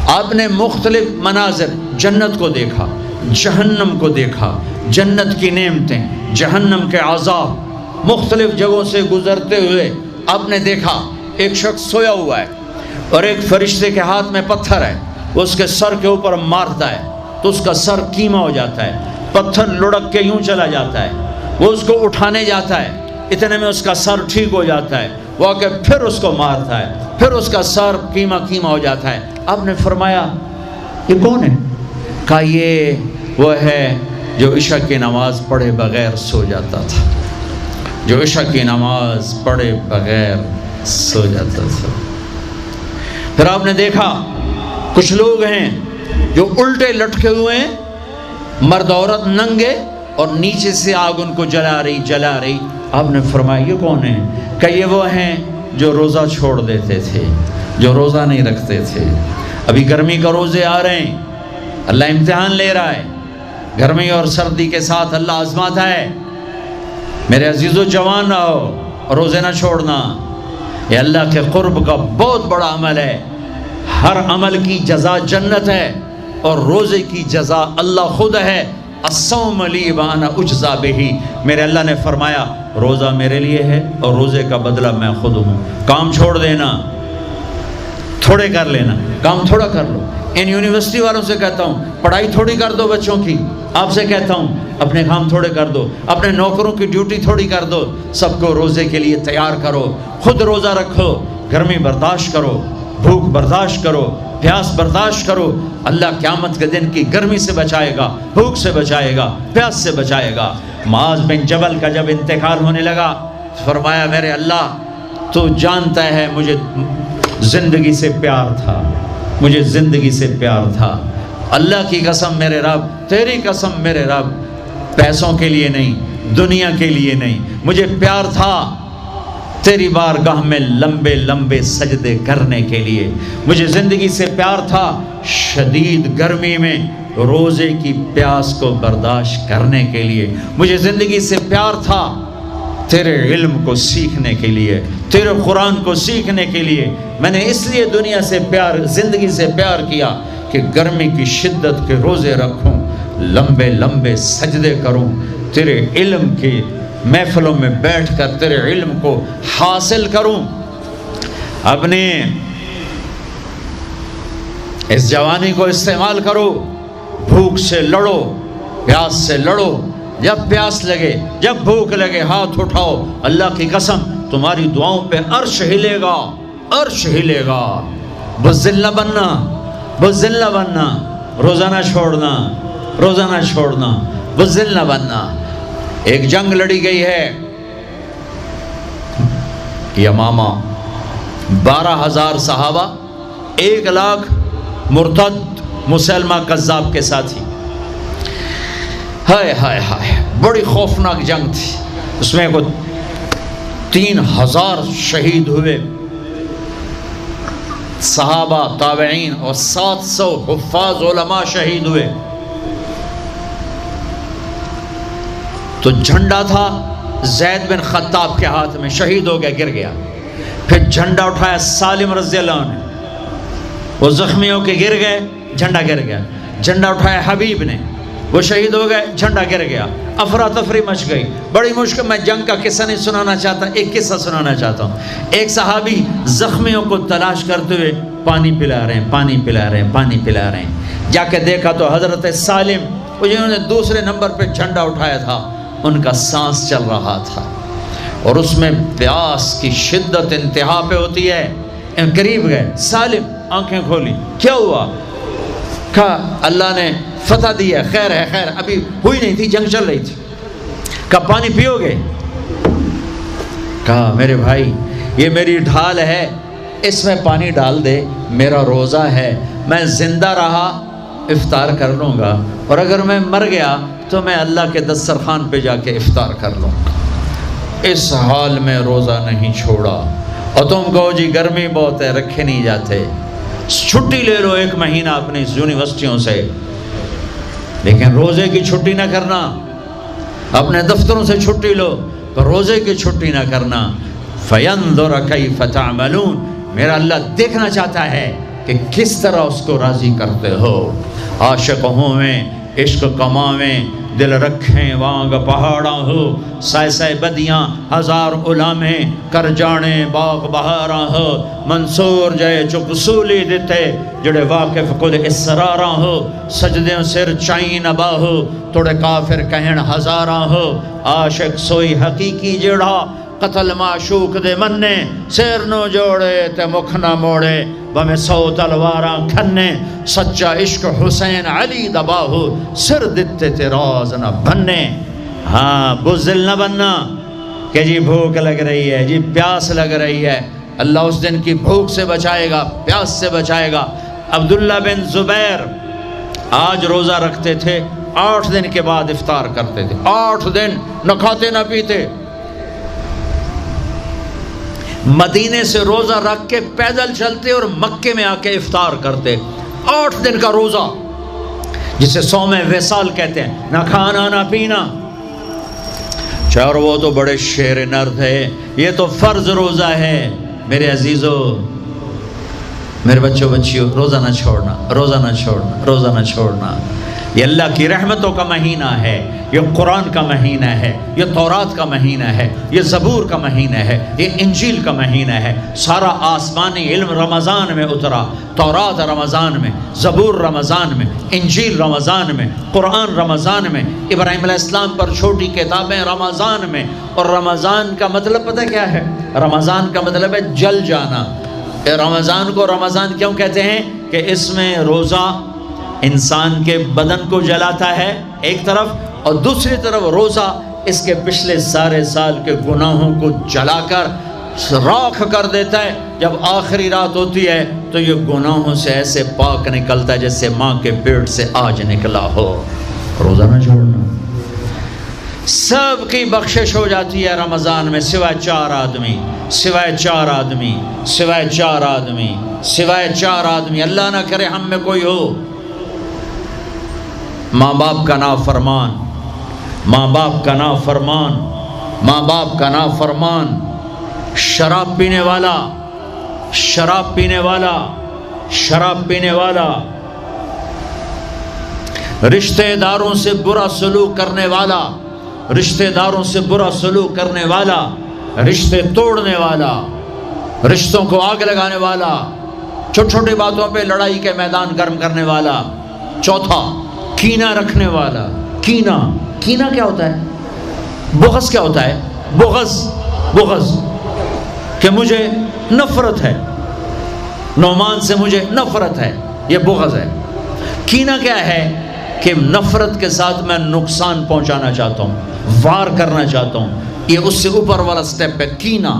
آپ نے مختلف مناظر، جنت کو دیکھا، جہنم کو دیکھا، جنت کی نعمتیں، جہنم کے عذاب، مختلف جگہوں سے گزرتے ہوئے آپ نے دیکھا ایک شخص سویا ہوا ہے اور ایک فرشتے کے ہاتھ میں پتھر ہے، وہ اس کے سر کے اوپر مارتا ہے تو اس کا سر کیما ہو جاتا ہے، پتھر لڑک کے یوں چلا جاتا ہے، وہ اس کو اٹھانے جاتا ہے، اتنے میں اس کا سر ٹھیک ہو جاتا ہے، وہ آ کے پھر اس کو مارتا ہے، پھر اس کا سر کیما ہو جاتا ہے۔ آپ نے فرمایا یہ کون ہے؟ کہا یہ وہ ہے جو عشاء کی نماز پڑھے بغیر سو جاتا تھا، جو عشاء کی نماز پڑھے بغیر سو جاتا تھا۔ پھر آپ نے دیکھا کچھ لوگ ہیں جو الٹے لٹکے ہوئے ہیں، مرد عورت ننگے، اور نیچے سے آگ ان کو جلا رہی۔ آپ نے فرمایا یہ کون ہے؟ کہ یہ وہ ہیں جو روزہ چھوڑ دیتے تھے، جو روزہ نہیں رکھتے تھے۔ ابھی گرمی کا روزے آ رہے ہیں، اللہ امتحان لے رہا ہے، گرمی اور سردی کے ساتھ اللہ آزماتا ہے۔ میرے عزیزو جوان رہو، روزے نہ چھوڑنا، یہ اللہ کے قرب کا بہت بڑا عمل ہے۔ ہر عمل کی جزا جنت ہے اور روزے کی جزا اللہ خود ہے۔ الصوم لی وانا اجزا بہ، میرے اللہ نے فرمایا روزہ میرے لیے ہے اور روزے کا بدلہ میں خود ہوں۔ کام چھوڑ دینا، تھوڑے کر لینا، کام تھوڑا کر لو۔ ان یونیورسٹی والوں سے کہتا ہوں پڑھائی تھوڑی کر دو بچوں کی، آپ سے کہتا ہوں اپنے کام تھوڑے کر دو، اپنے نوکروں کی ڈیوٹی تھوڑی کر دو، سب کو روزے کے لیے تیار کرو، خود روزہ رکھو، گرمی برداشت کرو، بھوک برداشت کرو، پیاس برداشت کرو۔ اللہ قیامت کے دن کی گرمی سے بچائے گا، بھوک سے بچائے گا، پیاس سے بچائے گا۔ معاذ بن جبل کا جب انتقال ہونے لگا فرمایا میرے اللہ تو جانتا ہے مجھے زندگی سے پیار تھا، مجھے زندگی سے پیار تھا، اللہ کی قسم میرے رب، تیری قسم میرے رب، پیسوں کے لیے نہیں، دنیا کے لیے نہیں، مجھے پیار تھا تیری بارگاہ میں لمبے لمبے سجدے کرنے کے لیے، مجھے زندگی سے پیار تھا شدید گرمی میں روزے کی پیاس کو برداشت کرنے کے لیے، مجھے زندگی سے پیار تھا تیرے علم کو سیکھنے کے لیے، تیرے قرآن کو سیکھنے کے لیے۔ میں نے اس لیے دنیا سے پیار، زندگی سے پیار کیا کہ گرمی کی شدت کے روزے رکھوں، لمبے لمبے سجدے کروں، تیرے علم کی محفلوں میں بیٹھ کر تیرے علم کو حاصل کروں۔ اپنے اس جوانی کو استعمال کرو، بھوک سے لڑو، پیاس سے لڑو، جب پیاس لگے، جب بھوک لگے ہاتھ اٹھاؤ، اللہ کی قسم تمہاری دعاؤں پہ عرش ہلے گا، عرش ہلے گا۔ بزدل نہ بننا، بزدل نہ بننا، روزہ نہ چھوڑنا، روزہ نہ چھوڑنا، بزدل نہ بننا۔ ایک جنگ لڑی گئی ہے یمامہ، 12,000 صحابہ، 1,00,000 مرتد مسلمہ کذاب کے ساتھی۔ ہائے ہائے ہائے، بڑی خوفناک جنگ تھی، اس میں کو 3,000 شہید ہوئے، صحابہ، تابعین اور 700 حفاظ علماء شہید ہوئے۔ تو جھنڈا تھا زید بن خطاب کے ہاتھ میں، شہید ہو گیا، گر گیا۔ پھر جھنڈا اٹھایا سالم رضی اللہ عنہ نے، وہ زخمی ہو کے گر گئے، جھنڈا گر گیا۔ جھنڈا اٹھایا حبیب نے، وہ شہید ہو گئے، جھنڈا گر گیا۔ افراتفری مچ گئی، بڑی مشکل۔ میں جنگ کا قصہ نہیں سنانا چاہتا، ایک قصہ سنانا چاہتا ہوں۔ ایک صحابی زخمیوں کو تلاش کرتے ہوئے پانی پلا رہے ہیں، پانی پلا رہے ہیں، پانی پلا رہے ہیں۔ جا کے دیکھا تو حضرت سالم، وہ جنہوں نے دوسرے نمبر پہ جھنڈا اٹھایا تھا، ان کا سانس چل رہا تھا اور اس میں پیاس کی شدت انتہا پہ ہوتی ہے۔ قریب گئے، سالم آنکھیں کھولی، کیا ہوا؟ کہا اللہ نے فتح دی ہے، خیر ہے، خیر ابھی ہوئی نہیں تھی، جنگ چل رہی تھی۔ کہا پانی پیو گے؟ کہا میرے بھائی یہ میری ڈھال ہے، اس میں پانی ڈال دے، میرا روزہ ہے، میں زندہ رہا افطار کر لوں گا، اور اگر میں مر گیا تو میں اللہ کے دسترخوان پہ جا کے افطار کر لوں گا۔ اس حال میں روزہ نہیں چھوڑا۔ اور تم کہو جی گرمی بہت ہے، رکھے نہیں جاتے، چھٹی لے لو 1 مہینہ اپنی یونیورسٹیوں سے، لیکن روزے کی چھٹی نہ کرنا۔ اپنے دفتروں سے چھٹی لو، پر روزے کی چھٹی نہ کرنا۔ فَيَنْظُرَ كَيْفَ تَعْمَلُونَ، میرا اللہ دیکھنا چاہتا ہے کہ کس طرح اس کو راضی کرتے ہو۔ عاشق ہوویں عشق کماویں دل رکھیں وانگ پہاڑاں ہو، سائے سائے بدیاں ہزار علامیں کر جانے باغ بہاراں ہو، منصور جائے چپ سولی دیتے جڑے واقف خود اسراراں ہو، سجدیں سر چائیں نبا ہو توڑے کافر کہن ہزاراں ہو، عاشق سوئی حقیقی جڑا قتل معشوق دے مننے، سیر نو جوڑے تے مکھ نہ موڑے بمیں 100 تلواراں کھنے، سچا عشق حسین علی دباہو سر دتے تے راز نہ بننے۔ ہاں بزدل نہ بننا کہ جی بھوک لگ رہی ہے، جی پیاس لگ رہی ہے، اللہ اس دن کی بھوک سے بچائے گا، پیاس سے بچائے گا۔ عبداللہ بن زبیر آج روزہ رکھتے تھے، 8 دن کے بعد افطار کرتے تھے، 8 دن نہ کھاتے نہ پیتے، مدینے سے روزہ رکھ کے پیدل چلتے اور مکے میں آ کے افطار کرتے، 8 دن کا روزہ جسے صوم وصال کہتے ہیں، نہ کھانا نہ پینا۔ اور وہ تو بڑے شیر نرد ہے، یہ تو فرض روزہ ہے۔ میرے عزیزو، میرے بچوں بچیوں، روزہ نہ چھوڑنا، روزہ نہ چھوڑنا، روزہ نہ چھوڑنا۔ یہ اللہ کی رحمتوں کا مہینہ ہے، یہ قرآن کا مہینہ ہے، یہ تورات کا مہینہ ہے، یہ زبور کا مہینہ ہے، یہ انجیل کا مہینہ ہے۔ سارا آسمانی علم رمضان میں اترا، تورات رمضان میں، زبور رمضان میں، انجیل رمضان میں، قرآن رمضان میں، ابراہیم علیہ السلام پر چھوٹی کتابیں رمضان میں۔ اور رمضان کا مطلب پتہ کیا ہے؟ رمضان کا مطلب ہے جل جانا۔ رمضان کو رمضان کیوں کہتے ہیں؟ کہ اس میں روزہ انسان کے بدن کو جلاتا ہے ایک طرف، اور دوسری طرف روزہ اس کے پچھلے سارے سال کے گناہوں کو جلا کر راکھ کر دیتا ہے۔ جب آخری رات ہوتی ہے تو یہ گناہوں سے ایسے پاک نکلتا ہے جیسے ماں کے پیٹ سے آج نکلا ہو۔ روزہ نہ چھوڑنا، سب کی بخشش ہو جاتی ہے رمضان میں، سوائے 4 آدمی، سوائے 4 آدمی، سوائے 4 آدمی، سوائے 4 آدمی۔ اللہ نہ کرے ہم میں کوئی ہو۔ ماں باپ کا نافرمان، ماں باپ کا نافرمان، ماں باپ کا نافرمان، شراب پینے والا، شراب پینے والا، شراب پینے والا، رشتہ داروں سے برا سلوک کرنے والا، رشتہ داروں سے برا سلوک کرنے والا، رشتے توڑنے والا، رشتوں کو آگ لگانے والا، چھوٹی چھوٹی باتوں پہ لڑائی کے میدان گرم کرنے والا۔ چوتھا، کینہ رکھنے والا۔ کینہ، کینہ کیا ہوتا ہے؟ بغض کیا ہوتا ہے؟ بغض، بغض کہ مجھے نفرت ہے، نعمان سے مجھے نفرت ہے، یہ بغض ہے۔ کینہ کیا ہے؟ کہ نفرت کے ساتھ میں نقصان پہنچانا چاہتا ہوں، وار کرنا چاہتا ہوں، یہ اس سے اوپر والا سٹیپ ہے کینہ۔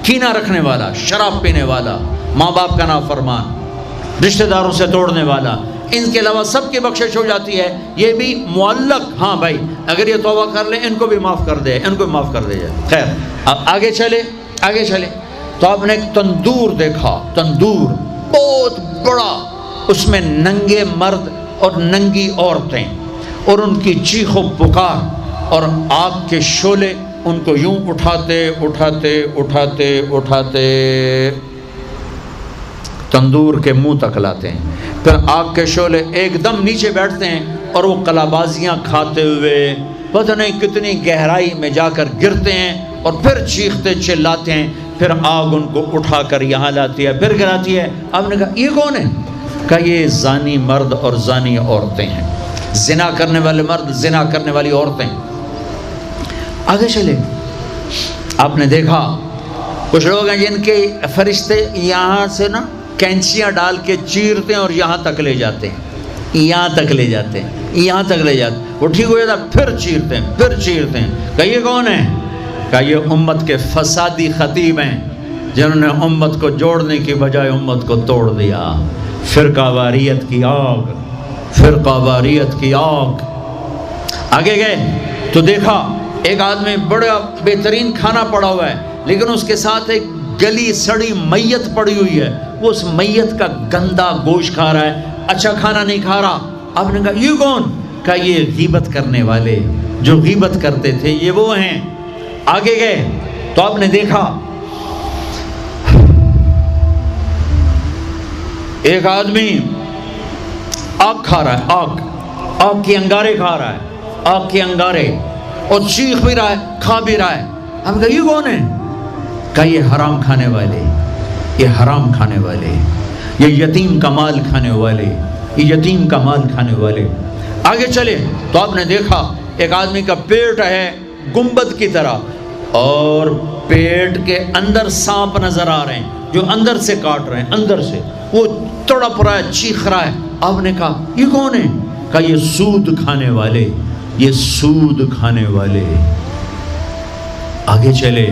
کینہ رکھنے والا، شراب پینے والا، ماں باپ کا نافرمان، رشتہ داروں سے توڑنے والا، ان کے علاوہ سب کی بخشش ہو جاتی ہے۔ یہ بھی معلق، ہاں بھائی اگر یہ توبہ کر لیں ان کو بھی معاف کر دے، ان کو بھی معاف کر دے جائے۔ خیر اب آگے چلے، آگے چلے تو آپ نے ایک تندور دیکھا، تندور بہت بڑا، اس میں ننگے مرد اور ننگی عورتیں اور ان کی چیخ و پکار اور آگ کے شعلے ان کو یوں اٹھاتے اٹھاتے اٹھاتے اٹھاتے تندور کے منہ تک لاتے ہیں، پھر آگ کے شعلے ایک دم نیچے بیٹھتے ہیں اور وہ کلابازیاں کھاتے ہوئے پتہ نہیں کتنی گہرائی میں جا کر گرتے ہیں اور پھر چیختے چلاتے ہیں، پھر آگ ان کو اٹھا کر یہاں لاتی ہے، پھر گراتی ہے۔ آپ نے کہا یہ کون ہے؟ کہا یہ زانی مرد اور زانی عورتیں ہیں، زنا کرنے والے مرد، زنا کرنے والی عورتیں۔ آگے چلے، آپ نے دیکھا کچھ لوگ ہیں جن کے فرشتے یہاں سے نا کینچیاں ڈال کے چیرتے ہیں اور یہاں تک لے جاتے ہیں، یہاں تک لے جاتے ہیں، یہاں تک لے جاتے ہیں، وہ ٹھیک ہو جاتا پھر چیرتے ہیں، پھر چیرتے ہیں۔ کہا یہ کون ہے؟ کہا یہ امت کے فسادی خطیب ہیں جنہوں نے امت کو جوڑنے کی بجائے امت کو توڑ دیا۔ فرقہ واریت کی آگ، فرقہ واریت کی آگ۔ آگے گئے تو دیکھا ایک آدمی بڑا بہترین کھانا پڑا ہوا ہے، لیکن اس کے ساتھ ایک گلی سڑی میت پڑی ہوئی ہے، وہ اس میت کا گندا گوشت کھا رہا ہے، اچھا کھانا نہیں کھا رہا۔ آپ نے کہا یہ کون؟ کہا یہ غیبت کرنے والے، جو غیبت کرتے تھے یہ وہ ہیں۔ آگے گئے تو آپ نے دیکھا ایک آدمی آگ کھا رہا ہے، آگ کے انگارے کھا رہا ہے، آگ کے انگارے، اور چیخ بھی رہا ہے، کھا بھی رہا ہے۔ ہم کہا یہ کون ہے؟ کہا یہ حرام کھانے والے، یہ حرام کھانے والے، یہ یتیم کا مال کھانے والے، یہ یتیم کا مال کھانے والے۔ آگے چلے تو آپ نے دیکھا ایک آدمی کا پیٹ ہے گنبد کی طرح، اور پیٹ کے اندر سانپ نظر آ رہے ہیں جو اندر سے کاٹ رہے ہیں، اندر سے وہ تڑپ رہا ہے، چیخ رہا ہے۔ آپ نے کہا یہ کون ہے؟ کہا یہ سود کھانے والے، یہ سود کھانے والے۔ آگے چلے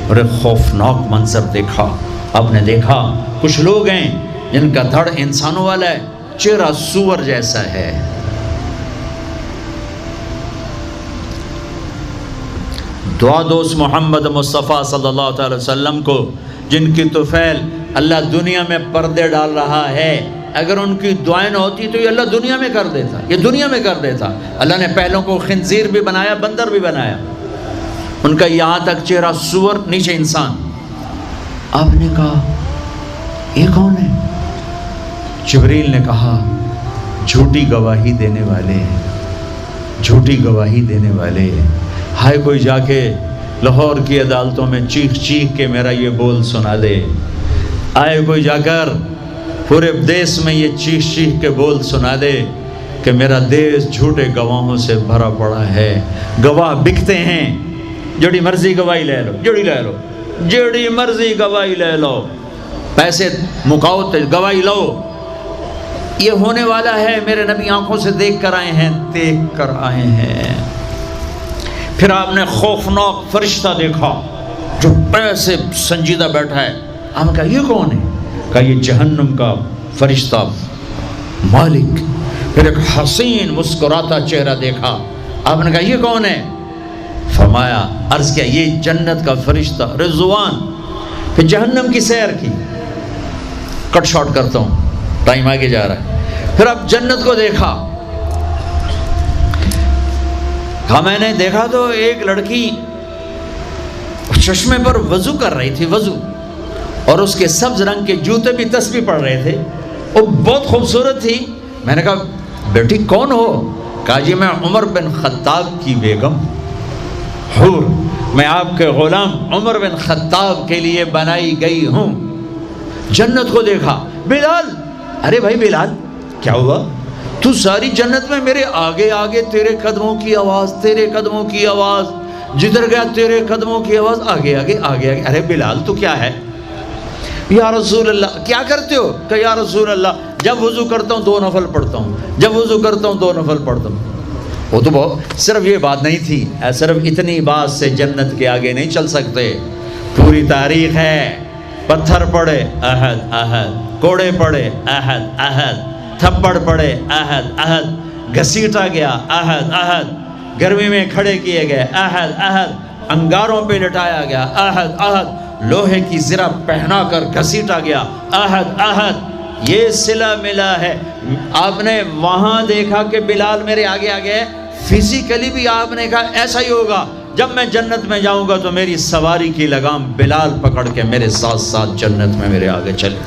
اور ایک خوفناک منظر دیکھا۔ آپ نے دیکھا کچھ لوگ ہیں جن کا دھڑ انسانوں والا ہے، چہرہ سور جیسا ہے۔ دعا دوست محمد مصطفیٰ صلی اللہ علیہ وسلم کو، جن کی طفیل اللہ دنیا میں پردے ڈال رہا ہے، اگر ان کی دعائیں نہ ہوتی تو یہ اللہ دنیا میں کر دیتا، یہ دنیا میں کر دیتا۔ اللہ نے پہلوں کو خنزیر بھی بنایا، بندر بھی بنایا، ان کا یہاں تک چہرہ سور، نیچے انسان۔ آپ نے کہا یہ کون ہے؟ جبریل نے کہا جھوٹی گواہی دینے والے، جھوٹی گواہی دینے والے۔ ہائے کوئی جا کے لاہور کی عدالتوں میں چیخ چیخ کے میرا یہ بول سنا دے، آئے کوئی جا کر پورے دیس میں یہ چیخ چیخ کے بول سنا دے کہ میرا دیس جھوٹے گواہوں سے بھرا پڑا ہے، گواہ بکتے ہیں، جڑی مرضی گواہی لے لو، جڑی مرضی گواہی لے لو، پیسے مکاؤ گواہی لو۔ یہ ہونے والا ہے، میرے نبی آنکھوں سے دیکھ کر آئے ہیں، دیکھ کر آئے ہیں۔ پھر آپ نے خوفناک فرشتہ دیکھا جو ایسے سنجیدہ بیٹھا ہے۔ آپ نے کہا یہ کون ہے؟ کہا یہ جہنم کا فرشتہ مالک۔ پھر ایک حسین مسکراتا چہرہ دیکھا۔ آپ نے کہا یہ کون ہے؟ فرمایا، عرض کیا یہ جنت کا فرشتہ رضوان۔ پھر جہنم کی سیر کی، کٹ شارٹ کرتا ہوں، ٹائم آگے جا رہا ہے۔ پھر اب جنت کو دیکھا، کہا میں نے دیکھا تو ایک لڑکی چشمے پر وضو کر رہی تھی، وضو، اور اس کے سبز رنگ کے جوتے بھی تسبیح پڑھ رہے تھے، وہ بہت خوبصورت تھی۔ میں نے کہا بیٹی کون ہو؟ کہا جی میں عمر بن خطاب کی بیگم حور، میں آپ کے غلام عمر بن خطاب کے لیے بنائی گئی ہوں۔ جنت کو دیکھا، بلال، ارے بھائی بلال کیا ہوا؟ تو ساری جنت میں میرے آگے آگے، تیرے قدموں کی آواز، تیرے قدموں کی آواز، جدھر گیا تیرے قدموں کی آواز، آگے آگے آگے آگے۔ ارے بلال تو کیا ہے؟ یا رسول اللہ کیا کرتے ہو؟ کہ یا رسول اللہ جب وضو کرتا ہوں 2 نفل پڑھتا ہوں، جب وضو کرتا ہوں 2 نفل پڑھتا ہوں۔ وہ تو بہت صرف یہ بات نہیں تھی، صرف اتنی بات سے جنت کے آگے نہیں چل سکتے، پوری تاریخ ہے۔ پتھر پڑے احد احد، کوڑے پڑے احد احد، تھپڑ پڑے احد احد، گھسیٹا گیا احد احد، گرمی میں کھڑے کیے گئے احد احد، انگاروں پہ لٹایا گیا احد احد، لوہے کی زرہ پہنا کر گھسیٹا گیا احد احد۔ یہ صلہ ملا ہے۔ آپ نے وہاں دیکھا کہ بلال میرے آگے آگے ہے، فزیکلی بھی آپ نے کہا ایسا ہی ہوگا، جب میں جنت میں جاؤں گا تو میری سواری کی لگام بلال پکڑ کے میرے ساتھ ساتھ جنت میں میرے آگے چلے۔